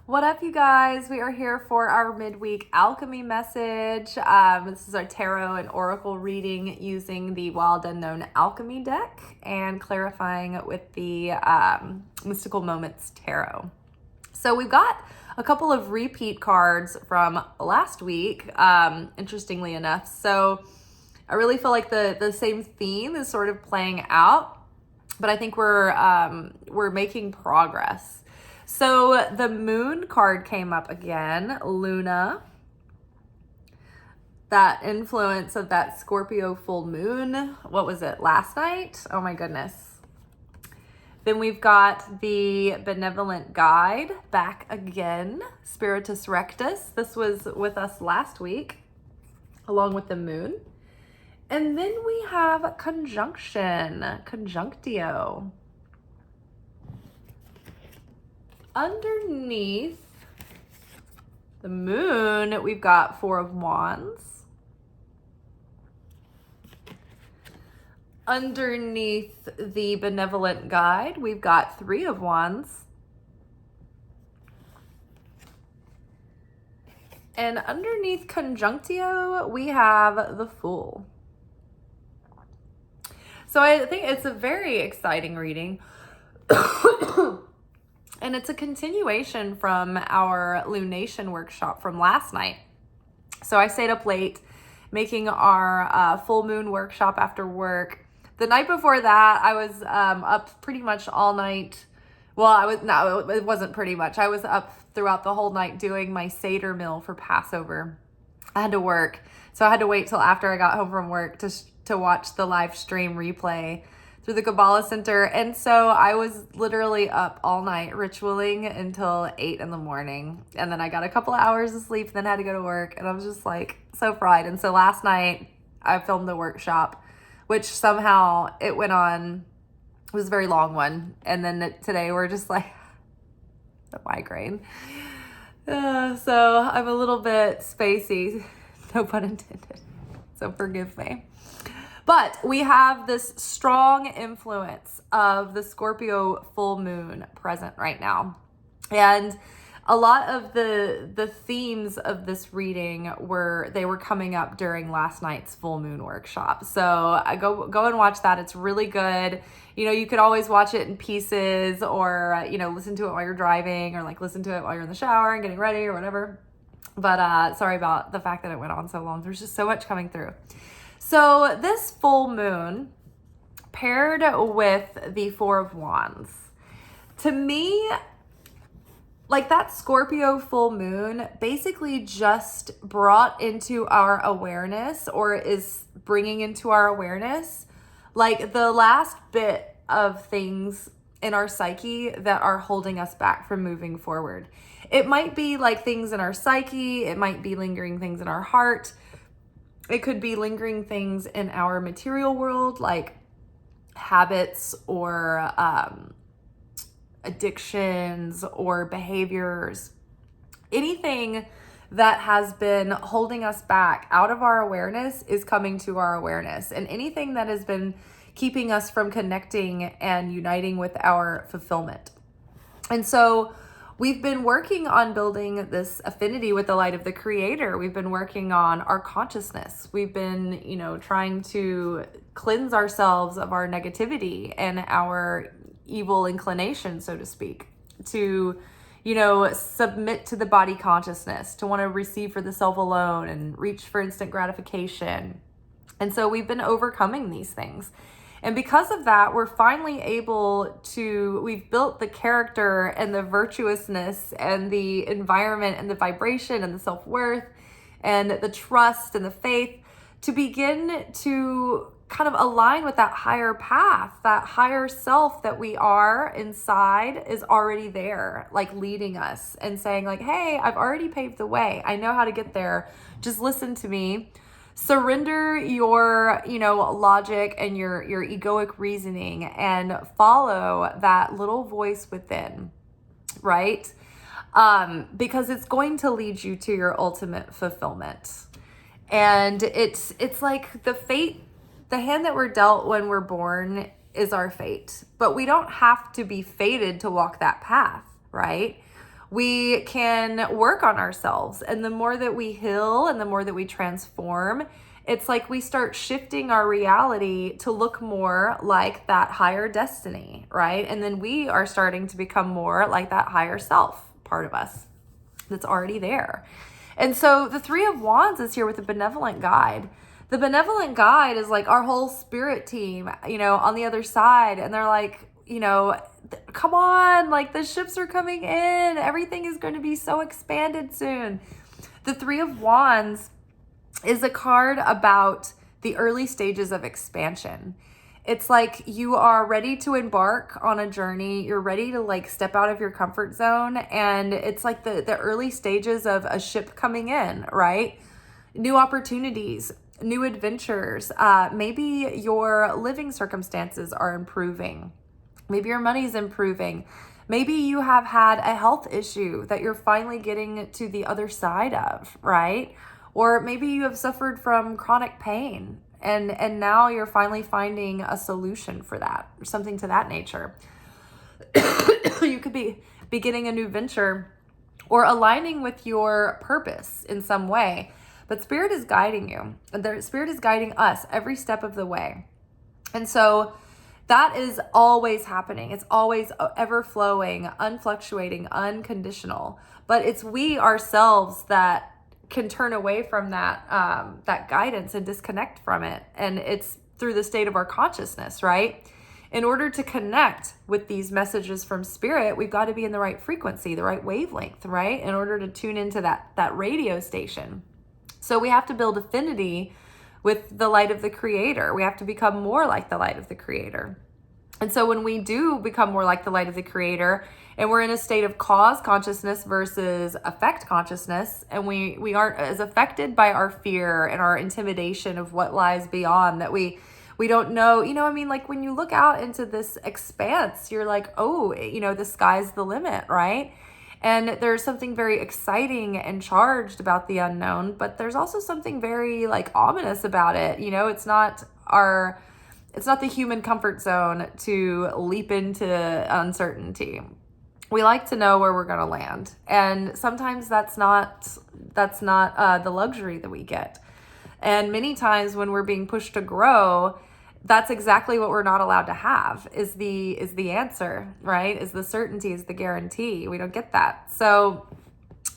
What up, you guys? We are here for our midweek alchemy message. This is our tarot and oracle reading using the Wild Unknown Alchemy deck and clarifying with the Mystical Moments Tarot. So we've got a couple of repeat cards from last week, interestingly enough. So I really feel like the same theme is sort of playing out, but I think we're making progress. So the moon card came up again, Luna, that influence of that Scorpio full moon. What was it, last night? Oh my goodness. Then we've got the benevolent guide back again, Spiritus Rectus. This was with us last week, along with the moon. And then we have conjunction, conjunctio. Underneath the moon, we've got Four of Wands. Underneath the benevolent guide, we've got Three of Wands. And underneath conjunctio, we have the Fool. So I think it's a very exciting reading. And it's a continuation from our lunation workshop from last night. So I stayed up late making our full moon workshop after work. The night before that, I was up pretty much all night. Well, it wasn't pretty much. I was up throughout the whole night doing my Seder meal for Passover. I had to work, so I had to wait till after I got home from work to watch the live stream replay through the Kabbalah Center. And so I was literally up all night ritualing until 8 in the morning. And then I got a couple of hours of sleep, then had to go to work. And I was just like so fried. And so last night I filmed the workshop, which somehow it went on. It was a very long one. And then today we're just like a migraine. So I'm a little bit spacey, no pun intended. So forgive me. But we have this strong influence of the Scorpio full moon present right now. And a lot of the themes of this reading were coming up during last night's full moon workshop. So I go and watch that. It's really good. You know, you could always watch it in pieces or, listen to it while you're driving or like listen to it while you're in the shower and getting ready or whatever. But sorry about the fact that it went on so long. There's just so much coming through. So this full moon paired with the Four of Wands, to me, like that Scorpio full moon basically just brought into our awareness, or is bringing into our awareness, like the last bit of things in our psyche that are holding us back from moving forward. It might be like things in our psyche. It might be lingering things in our heart. It could be lingering things in our material world, like habits or addictions or behaviors. Anything that has been holding us back out of our awareness is coming to our awareness. And anything that has been keeping us from connecting and uniting with our fulfillment. And so we've been working on building this affinity with the light of the Creator. We've been working on our consciousness. We've been, trying to cleanse ourselves of our negativity and our evil inclination, so to speak, to, submit to the body consciousness, to want to receive for the self alone and reach for instant gratification. And so we've been overcoming these things. And because of that, we're finally we've built the character and the virtuousness and the environment and the vibration and the self-worth and the trust and the faith to begin to kind of align with that higher path, that higher self that we are inside is already there, like leading us and saying like, hey, I've already paved the way. I know how to get there. Just listen to me. Surrender your, logic and your egoic reasoning and follow that little voice within, right? Because it's going to lead you to your ultimate fulfillment. And it's like the hand that we're dealt when we're born is our fate, but we don't have to be fated to walk that path, right? We can work on ourselves. And the more that we heal and the more that we transform, it's like we start shifting our reality to look more like that higher destiny, right? And then we are starting to become more like that higher self part of us that's already there. And so the Three of Wands is here with the benevolent guide. The benevolent guide is like our whole spirit team, on the other side. And they're like, come on, like the ships are coming in. Everything is going to be so expanded soon. The Three of Wands is a card about the early stages of expansion. It's like you are ready to embark on a journey. You're ready to like step out of your comfort zone. And it's like the early stages of a ship coming in, right? New opportunities, new adventures. Maybe your living circumstances are improving. Maybe your money's improving. Maybe you have had a health issue that you're finally getting to the other side of, right? Or maybe you have suffered from chronic pain and now you're finally finding a solution for that, or something to that nature. You could be beginning a new venture or aligning with your purpose in some way. But Spirit is guiding you. Spirit is guiding us every step of the way. And so that is always happening. It's always ever flowing, unfluctuating, unconditional. But it's we ourselves that can turn away from that guidance and disconnect from it. And it's through the state of our consciousness, right? In order to connect with these messages from Spirit, we've got to be in the right frequency, the right wavelength, right? In order to tune into that radio station. So we have to build affinity with the light of the Creator. We have to become more like the light of the Creator. And so when we do become more like the light of the Creator, and we're in a state of cause consciousness versus effect consciousness, and we aren't as affected by our fear and our intimidation of what lies beyond, that we don't know, like when you look out into this expanse, you're like, oh, the sky's the limit, right? And there's something very exciting and charged about the unknown, but there's also something very like ominous about it. It's not the human comfort zone to leap into uncertainty. We like to know where we're going to land. And sometimes that's not the luxury that we get. And many times when we're being pushed to grow, that's exactly what we're not allowed to have is the answer, right? Is the certainty, is the guarantee. We don't get that. So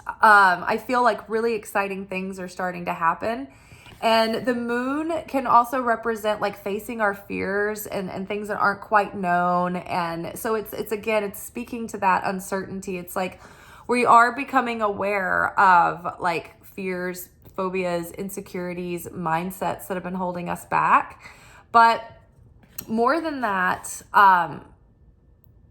I feel like really exciting things are starting to happen. And the moon can also represent like facing our fears and things that aren't quite known. And so it's speaking to that uncertainty. It's like we are becoming aware of like fears, phobias, insecurities, mindsets that have been holding us back. But more than that,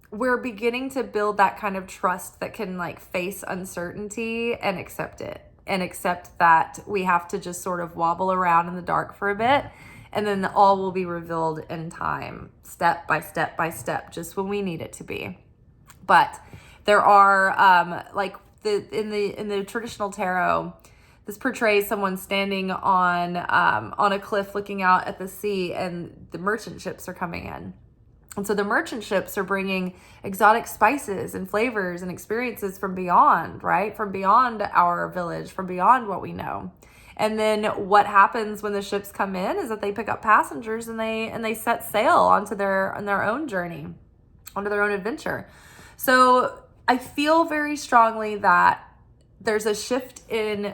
we're beginning to build that kind of trust that can like face uncertainty and accept it. And accept that we have to just sort of wobble around in the dark for a bit, and then all will be revealed in time, step by step by step, just when we need it to be. But there are in the traditional tarot, this portrays someone standing on a cliff looking out at the sea, and the merchant ships are coming in. And so the merchant ships are bringing exotic spices and flavors and experiences from beyond, right? From beyond our village, from beyond what we know. And then what happens when the ships come in is that they pick up passengers and they set sail on their own journey, onto their own adventure. So I feel very strongly that there's a shift in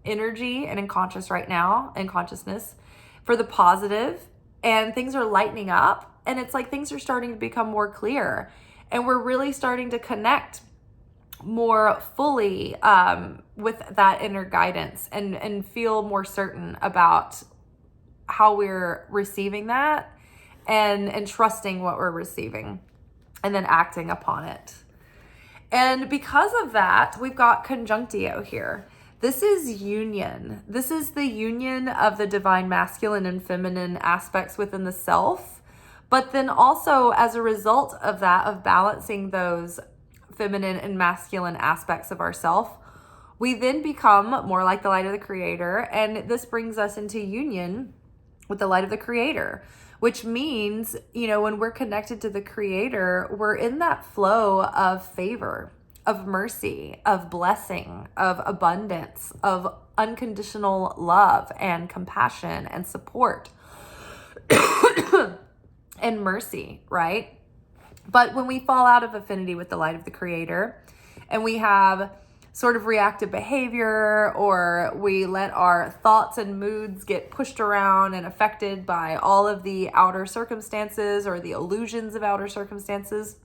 energy and in consciousness right now, and consciousness for the positive, and things are lightening up. And it's like things are starting to become more clear, and we're really starting to connect more fully with that inner guidance and feel more certain about how we're receiving that and trusting what we're receiving and then acting upon it. And because of that, we've got conjunctio here. This is union. This is the union of the divine masculine and feminine aspects within the self. But then also as a result of that, of balancing those feminine and masculine aspects of ourself, we then become more like the light of the Creator. And this brings us into union with the light of the Creator, which means, when we're connected to the Creator, we're in that flow of favor. of mercy, of blessing, of abundance, of unconditional love and compassion and support and mercy, right? But when we fall out of affinity with the light of the Creator and we have sort of reactive behavior, or we let our thoughts and moods get pushed around and affected by all of the outer circumstances or the illusions of outer circumstances,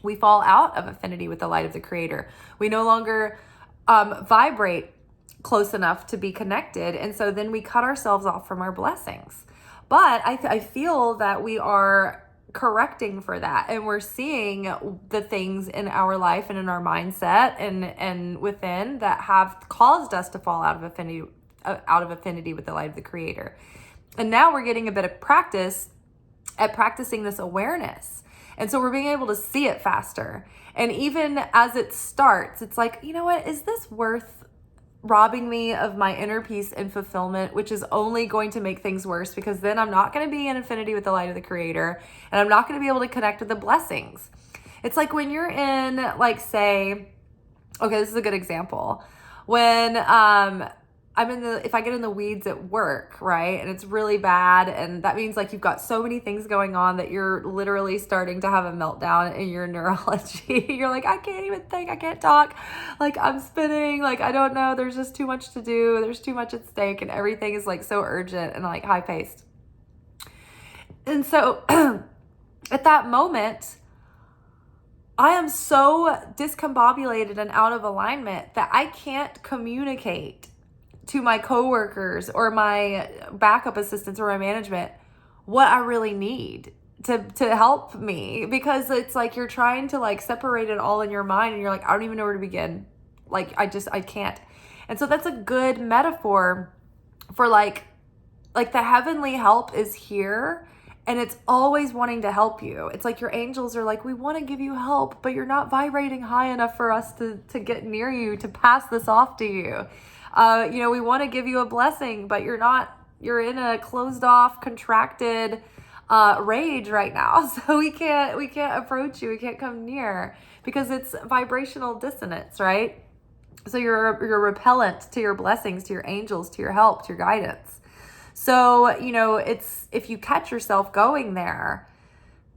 we fall out of affinity with the light of the Creator. We no longer vibrate close enough to be connected. And so then we cut ourselves off from our blessings. But I feel that we are correcting for that, and we're seeing the things in our life and in our mindset and within that have caused us to fall out of affinity with the light of the Creator. And now we're getting a bit of practice at practicing this awareness, and so we're being able to see it faster. And even as it starts, it's like, you know what, is this worth robbing me of my inner peace and fulfillment, which is only going to make things worse, because then I'm not going to be in affinity with the light of the Creator, and I'm not going to be able to connect with the blessings. It's like when you're in, like, say, okay, this is a good example. When if I get in the weeds at work, right, and it's really bad, and that means like you've got so many things going on that you're literally starting to have a meltdown in your neurology. You're like, I can't even think, I can't talk, like I'm spinning, like I don't know, there's just too much to do, there's too much at stake, and everything is like so urgent and like high paced. And so at that moment, I am so discombobulated and out of alignment that I can't communicate to my coworkers or my backup assistants or my management what I really need to help me, because it's like you're trying to like separate it all in your mind, and you're like, I don't even know where to begin. Like I can't. And so that's a good metaphor for like the heavenly help is here, and it's always wanting to help you. It's like your angels are like, we want to give you help, but you're not vibrating high enough for us to get near you, to pass this off to you. We want to give you a blessing, but you're in a closed off, contracted rage right now. So we can't approach you. We can't come near because it's vibrational dissonance, right? So you're repellent to your blessings, to your angels, to your help, to your guidance. So, it's, if you catch yourself going there,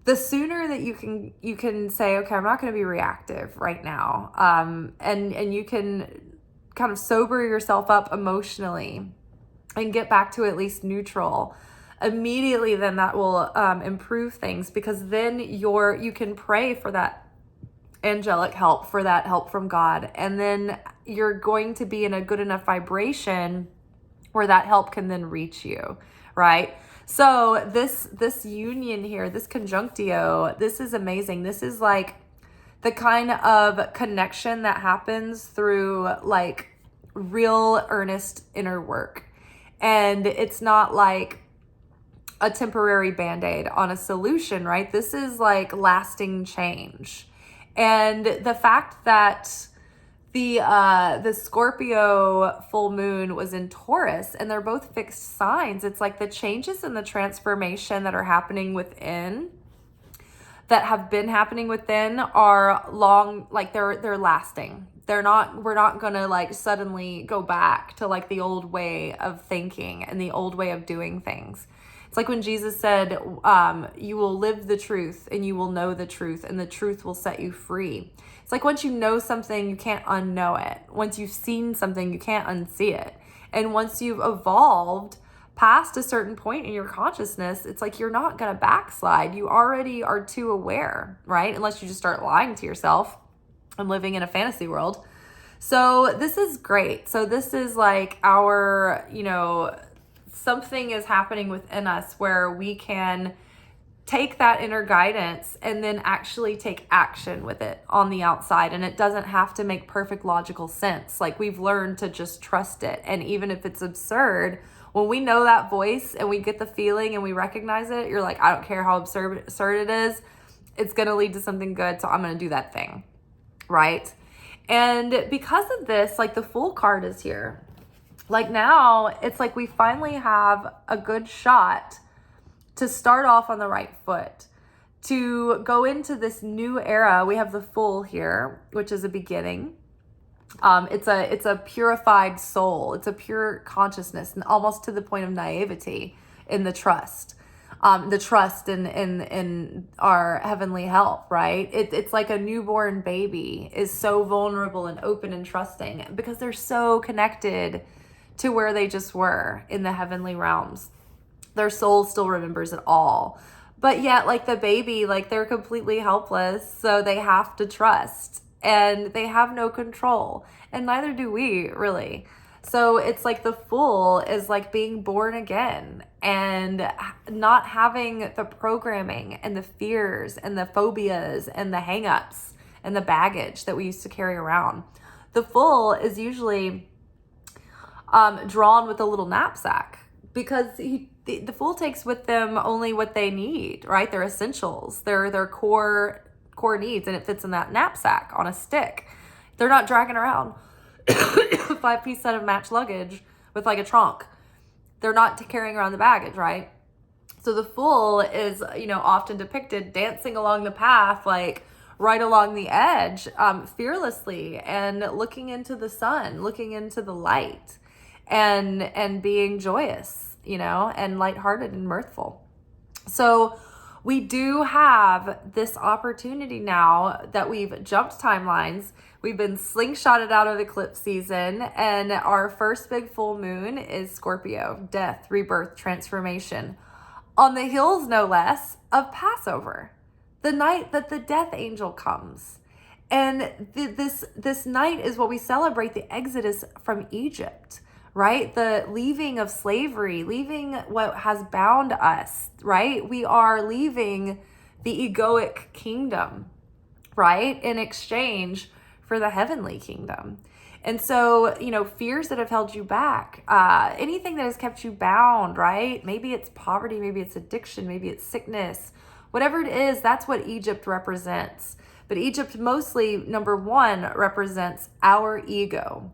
the sooner that you can say, okay, I'm not going to be reactive right now. And you can kind of sober yourself up emotionally and get back to at least neutral immediately, then that will improve things, because then you can pray for that angelic help, for that help from God, and then you're going to be in a good enough vibration where that help can then reach you, right? So this union here, this conjunctio, this is amazing. This is like the kind of connection that happens through like real earnest inner work. And it's not like a temporary band-aid on a solution, right? This is like lasting change. And the fact that the Scorpio full moon was in Taurus, and they're both fixed signs, it's like the changes and the transformation that are happening within, that have been happening within, are long, like they're lasting. We're not gonna like suddenly go back to like the old way of thinking and the old way of doing things. It's like when Jesus said, you will live the truth and you will know the truth, and the truth will set you free. It's like once you know something, you can't unknow it. Once you've seen something, you can't unsee it. And once you've evolved past a certain point in your consciousness, it's like you're not going to backslide. You already are too aware, right? Unless you just start lying to yourself and living in a fantasy world. So this is great. So this is like our, something is happening within us where we can take that inner guidance and then actually take action with it on the outside. And it doesn't have to make perfect logical sense. Like we've learned to just trust it. And even if it's absurd, when we know that voice and we get the feeling and we recognize it, you're like, I don't care how absurd it is, it's going to lead to something good. So I'm going to do that thing. Right. And because of this, like the Fool card is here. Like now it's like we finally have a good shot to start off on the right foot, to go into this new era. We have the full here, which is a beginning. It's a purified soul. It's a pure consciousness, and almost to the point of naivety in the trust in our heavenly help, right? It's like a newborn baby is so vulnerable and open and trusting because they're so connected to where they just were in the heavenly realms. Their soul still remembers it all. But yet, like the baby, like they're completely helpless, so they have to trust. And they have no control. And neither do we, really. So it's like the fool is like being born again and not having the programming and the fears and the phobias and the hangups and the baggage that we used to carry around. The fool is usually drawn with a little knapsack because the fool takes with them only what they need, right? Their essentials, their core needs, and it fits in that knapsack on a stick. They're not dragging around a 5-piece set of matched luggage with like a trunk. They're not carrying around the baggage, right? So the fool is, often depicted dancing along the path, like right along the edge, fearlessly and looking into the sun, looking into the light, and being joyous, and lighthearted and mirthful. So we do have this opportunity now that we've jumped timelines. We've been slingshotted out of eclipse season, and our first big full moon is Scorpio, death, rebirth, transformation, on the heels, no less, of Passover, the night that the death angel comes. And this night is what we celebrate, the exodus from Egypt, right? The leaving of slavery, leaving what has bound us, right? We are leaving the egoic kingdom, right? In exchange for the heavenly kingdom. And so, fears that have held you back, anything that has kept you bound, right? Maybe it's poverty, maybe it's addiction, maybe it's sickness, whatever it is, that's what Egypt represents. But Egypt mostly, number one, represents our ego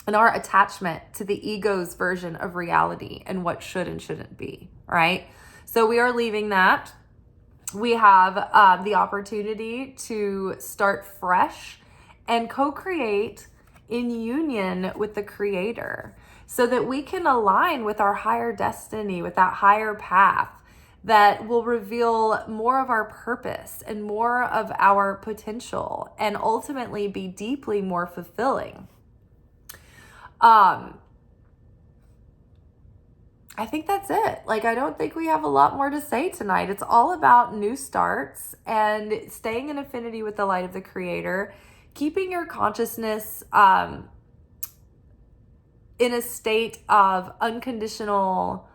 and our attachment to the ego's version of reality and what should and shouldn't be, right? So we are leaving that. We have the opportunity to start fresh and co-create in union with the Creator so that we can align with our higher destiny, with that higher path that will reveal more of our purpose and more of our potential and ultimately be deeply more fulfilling. I think that's it. I don't think we have a lot more to say tonight. It's all about new starts and staying in affinity with the light of the Creator, keeping your consciousness in a state of unconditional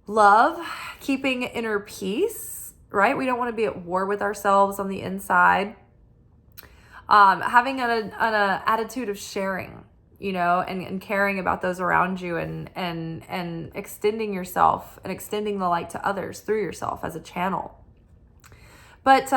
love, keeping inner peace, right? We don't want to be at war with ourselves on the inside. Having an attitude of sharing, and caring about those around you and extending yourself and extending the light to others through yourself as a channel. But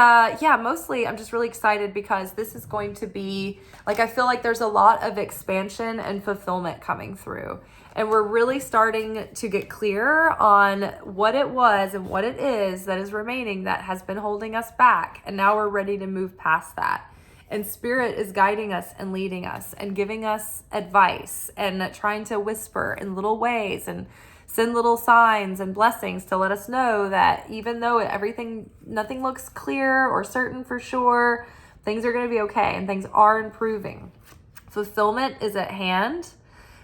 mostly I'm just really excited because this is going to be, I feel like there's a lot of expansion and fulfillment coming through. And we're really starting to get clear on what it was and what it is that is remaining that has been holding us back. And now we're ready to move past that. And Spirit is guiding us and leading us and giving us advice and trying to whisper in little ways and send little signs and blessings to let us know that even though nothing looks clear or certain for sure, things are going to be okay and things are improving. Fulfillment is at hand.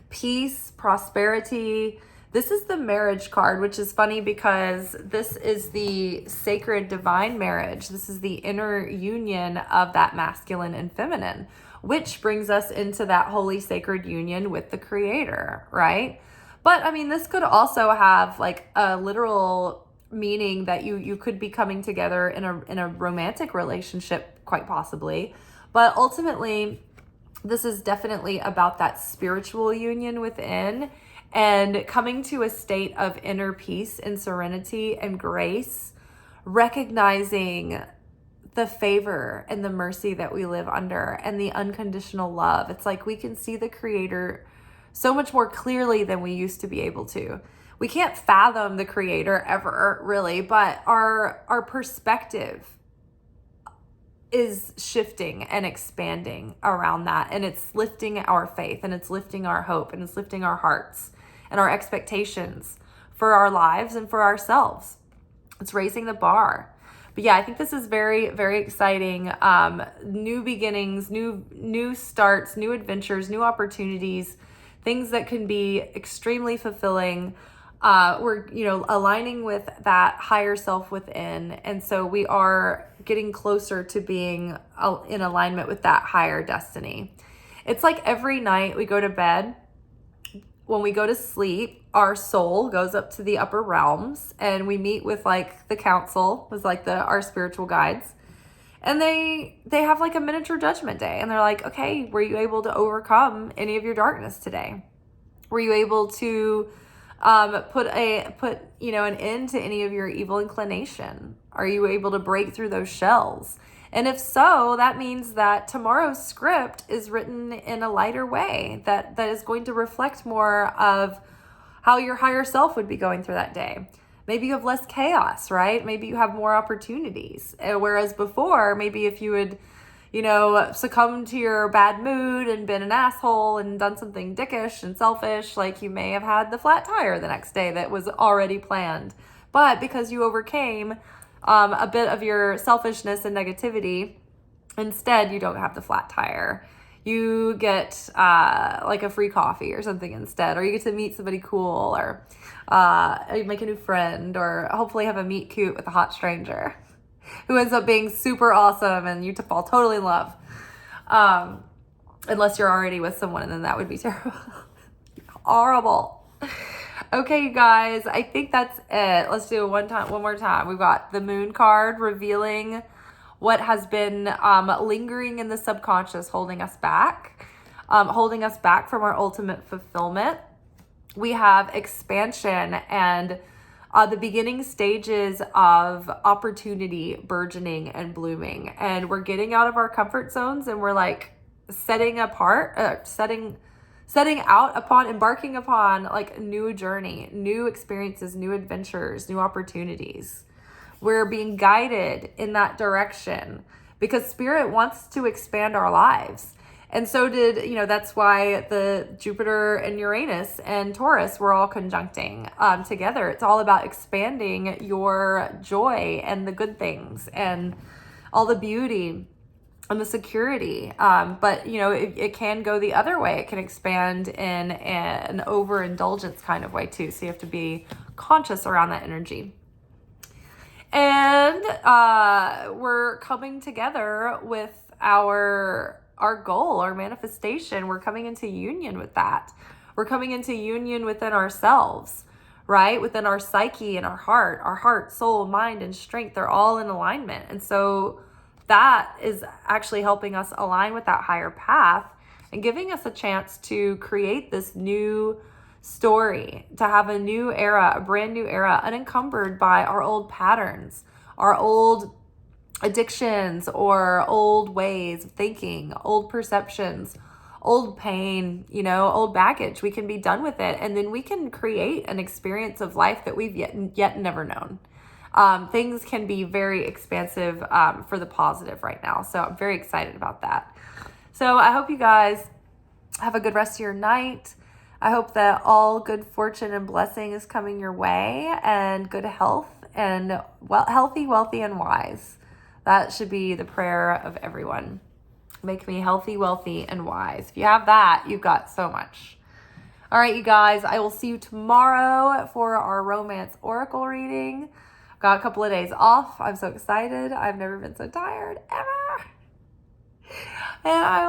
Peace, prosperity. This is the marriage card, which is funny because this is the sacred divine marriage. This is the inner union of that masculine and feminine, which brings us into that holy sacred union with the Creator, right? But this could also have a literal meaning that you could be coming together in a romantic relationship, quite possibly. But ultimately, this is definitely about that spiritual union within and coming to a state of inner peace and serenity and grace, recognizing the favor and the mercy that we live under and the unconditional love. It's like we can see the Creator so much more clearly than we used to be able to. we can't fathom the creator ever, really, but our perspective is shifting and expanding around that. And it's lifting our faith, and it's lifting our hope, and it's lifting our hearts and our expectations for our lives and for ourselves. It's raising the bar. But yeah, I think this is very, very exciting. New beginnings, new starts, new adventures, new opportunities, things that can be extremely fulfilling. We're, aligning with that higher self within. And so we are getting closer to being in alignment with that higher destiny. It's like every night we go to bed, when we go to sleep, our soul goes up to the upper realms, and we meet with like the council, was like our spiritual guides. And they have like a miniature judgment day, and they're like, okay, were you able to overcome any of your darkness today? Were you able to put an end to any of your evil inclination? Are you able to break through those shells? And if so, that means that tomorrow's script is written in a lighter way that is going to reflect more of how your higher self would be going through that day. Maybe you have less chaos, right? Maybe you have more opportunities. Whereas before, maybe if you had, succumbed to your bad mood and been an asshole and done something dickish and selfish, like you may have had the flat tire the next day that was already planned. But because you overcame a bit of your selfishness and negativity, instead you don't have the flat tire. You get like a free coffee or something instead, or you get to meet somebody cool, or you make a new friend, or hopefully have a meet cute with a hot stranger who ends up being super awesome and you fall totally in love. Unless you're already with someone, and then that would be terrible. Horrible. Okay, you guys, I think that's it. Let's do it one more time. We've got the moon card revealing what has been lingering in the subconscious, holding us back from our ultimate fulfillment. We have expansion and the beginning stages of opportunity burgeoning and blooming. And we're getting out of our comfort zones, and we're like embarking upon like a new journey, new experiences, new adventures, new opportunities. We're being guided in that direction because Spirit wants to expand our lives. And so that's why the Jupiter and Uranus and Taurus were all conjuncting together. It's all about expanding your joy and the good things and all the beauty and the security. But it can go the other way. It can expand in an overindulgence kind of way too. So you have to be conscious around that energy. And we're coming together with our goal, our manifestation. We're coming into union with that. We're coming into union within ourselves, right? Within our psyche and our heart, soul, mind, and strength, they're all in alignment. And so that is actually helping us align with that higher path and giving us a chance to create this new story, to have a new era, a brand new era, unencumbered by our old patterns, our old addictions, or old ways of thinking, old perceptions, old pain, old baggage. We can be done with it, and then we can create an experience of life that we've yet never known. Things can be very expansive for the positive right now. So I'm very excited about that. So I hope you guys have a good rest of your night. I hope that all good fortune and blessing is coming your way, and good health, and healthy, wealthy, and wise. That should be the prayer of everyone. Make me healthy, wealthy, and wise. If you have that, you've got so much. All right, you guys, I will see you tomorrow for our romance oracle reading. Got a couple of days off. I'm so excited. I've never been so tired ever. And I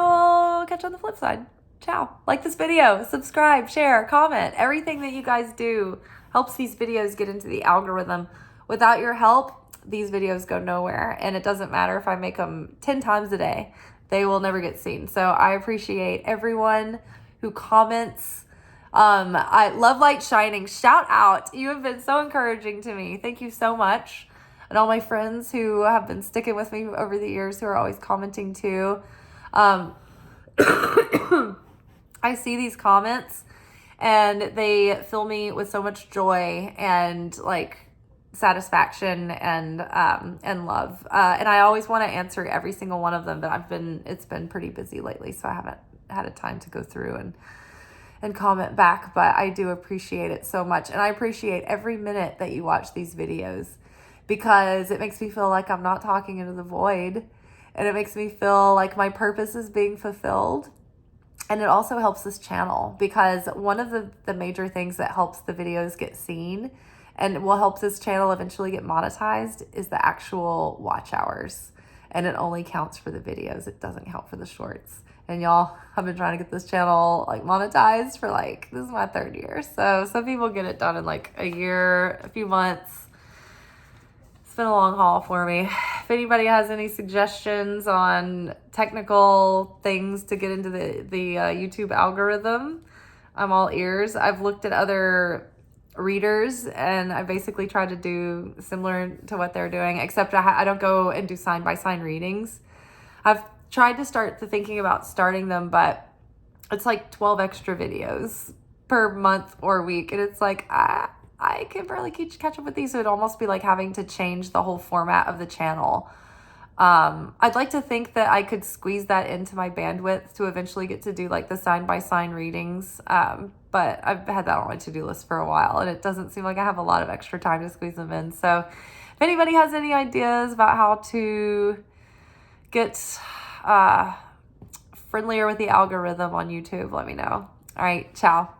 will catch you on the flip side. Ciao. Like this video, subscribe, share, comment. Everything that you guys do helps these videos get into the algorithm. Without your help, these videos go nowhere. And it doesn't matter if I make them 10 times a day. They will never get seen. So I appreciate everyone who comments. I love light shining. Shout out. You have been so encouraging to me. Thank you so much. And all my friends who have been sticking with me over the years, who are always commenting too. I see these comments And they fill me with so much joy and like satisfaction and love. And I always want to answer every single one of them, but it's been pretty busy lately, so I haven't had a time to go through and comment back, but I do appreciate it so much. And I appreciate every minute that you watch these videos, because it makes me feel like I'm not talking into the void, and it makes me feel like my purpose is being fulfilled. And it also helps this channel, because one of the major things that helps the videos get seen and will help this channel eventually get monetized is the actual watch hours. And it only counts for the videos. It doesn't count for the shorts. And y'all, I've been trying to get this channel like monetized for like, this is my 3rd year. So some people get it done in like a year, a few months. It's been a long haul for me. If anybody has any suggestions on technical things to get into the YouTube algorithm, I'm all ears. I've looked at other readers, and I basically tried to do similar to what they're doing, except I don't go and do sign-by-sign readings. I've tried to start thinking about starting them, but it's like 12 extra videos per month or week, and it's like I can barely catch up with these. So it'd almost be like having to change the whole format of the channel. I'd like to think that I could squeeze that into my bandwidth to eventually get to do like the sign-by-sign readings. But I've had that on my to-do list for a while, and it doesn't seem like I have a lot of extra time to squeeze them in. So if anybody has any ideas about how to get friendlier with the algorithm on YouTube, let me know. All right, ciao.